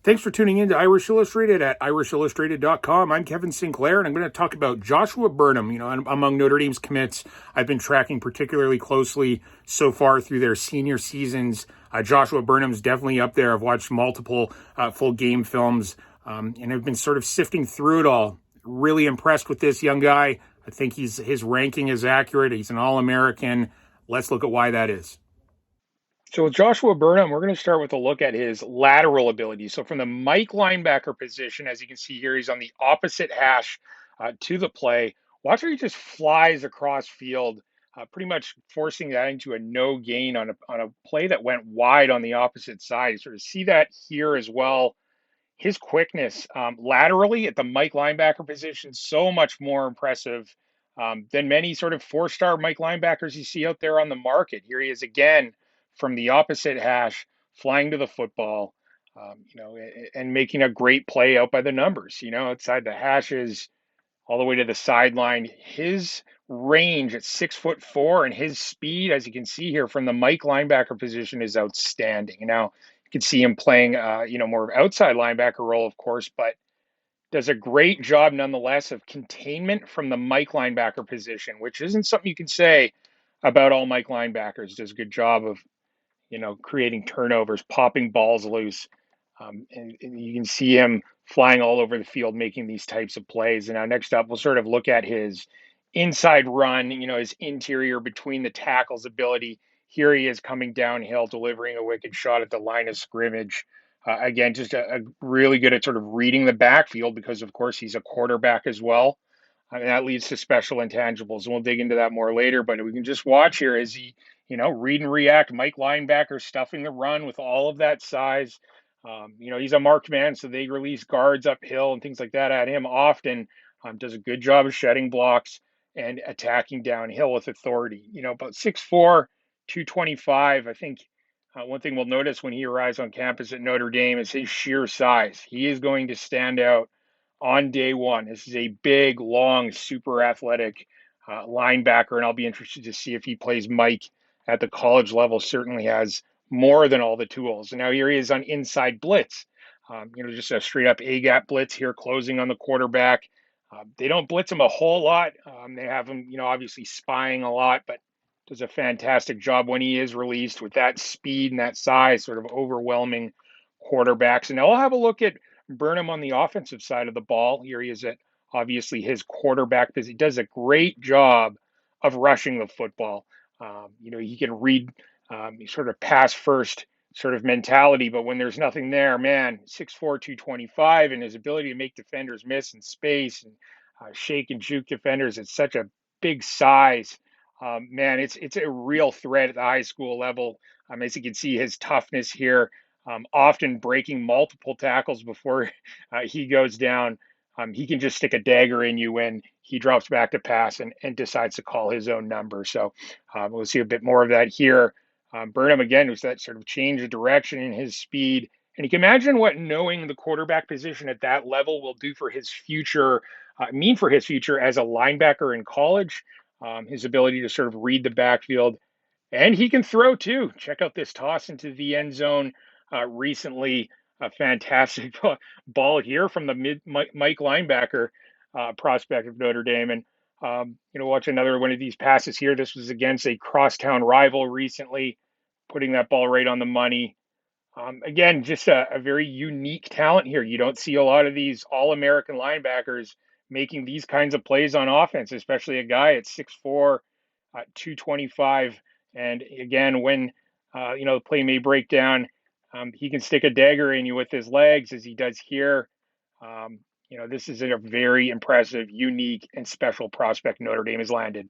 Thanks for tuning in to Irish Illustrated at irishillustrated.com. I'm Kevin Sinclair, and I'm going to talk about Joshua Burnham. Among Notre Dame's commits I've been tracking particularly closely so far through their senior seasons. Joshua Burnham's definitely up there. I've watched multiple full game films, and I've been sort of sifting through it all. Really impressed with this young guy. I think his ranking is accurate. He's an All-American. Let's look at why that is. So with Joshua Burnham, we're going to start with a look at his lateral ability. So from the Mike linebacker position, as you can see here, he's on the opposite hash to the play. Watch how he just flies across field, pretty much forcing that into a no gain on a play that went wide on the opposite side. You sort of see that here as well. His quickness laterally at the Mike linebacker position, so much more impressive than many sort of four-star Mike linebackers you see out there on the market. Here he is again from the opposite hash, flying to the football, and making a great play out by the numbers, outside the hashes, all the way to the sideline. His range at 6'4" and his speed, as you can see here from the Mike linebacker position, is outstanding. Now, you can see him playing, more of outside linebacker role, of course, but does a great job nonetheless of containment from the Mike linebacker position, which isn't something you can say about all Mike linebackers. Does a good job of, creating turnovers, popping balls loose. And you can see him flying all over the field, making these types of plays. And now next up, we'll sort of look at his inside run, his interior between the tackles ability. Here he is coming downhill, delivering a wicked shot at the line of scrimmage. Again, just a really good at sort of reading the backfield because, of course, he's a quarterback as well. I mean, that leads to special intangibles, and we'll dig into that more later. But we can just watch here as he, read and react. Mike linebacker stuffing the run with all of that size. He's a marked man, so they release guards uphill and things like that at him often. Does a good job of shedding blocks and attacking downhill with authority. About 6'4", 225. I think one thing we'll notice when he arrives on campus at Notre Dame is his sheer size. He is going to stand out on day one. This is a big, long, super athletic linebacker, and I'll be interested to see if he plays Mike at the college level. Certainly has more than all the tools. And now here he is on inside blitz. Just a straight up A-gap blitz here, closing on the quarterback. They don't blitz him a whole lot. They have him, obviously spying a lot, but does a fantastic job when he is released with that speed and that size, sort of overwhelming quarterbacks. And now I'll have a look at Burnham on the offensive side of the ball. Here he is at obviously his quarterback because he does a great job of rushing the football. He can read sort of pass first sort of mentality, but when there's nothing there, man, 6'4", 225, and his ability to make defenders miss in space and shake and juke defenders at such a big size. Man, it's a real threat at the high school level. As you can see, his toughness here, often breaking multiple tackles before he goes down. He can just stick a dagger in you when he drops back to pass and decides to call his own number. So we'll see a bit more of that here. Burnham, again, was that sort of change of direction in his speed. And you can imagine what knowing the quarterback position at that level will do for his future, for his future as a linebacker in college. His ability to sort of read the backfield. And he can throw too. Check out this toss into the end zone recently. A fantastic ball here from the Mike linebacker prospect of Notre Dame. And, watch another one of these passes here. This was against a crosstown rival recently, putting that ball right on the money. Again, just a very unique talent here. You don't see a lot of these All-American linebackers making these kinds of plays on offense, especially a guy at 6'4", 225. And again, when, the play may break down, he can stick a dagger in you with his legs as he does here. This is a very impressive, unique, and special prospect Notre Dame has landed.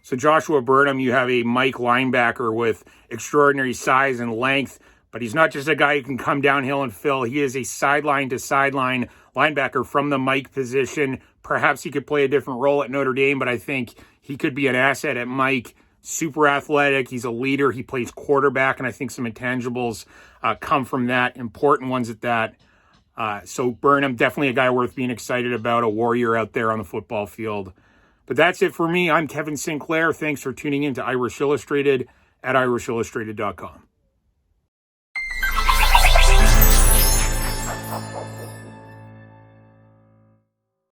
So Joshua Burnham, you have a Mike linebacker with extraordinary size and length, but he's not just a guy who can come downhill and fill. He is a sideline-to-sideline linebacker from the Mike position. Perhaps he could play a different role at Notre Dame, but I think he could be an asset at Mike. Super athletic. He's a leader. He plays quarterback, and I think some intangibles come from that, important ones at that. So Burnham, definitely a guy worth being excited about, a warrior out there on the football field. But that's it for me. I'm Kevin Sinclair. Thanks for tuning in to Irish Illustrated at irishillustrated.com.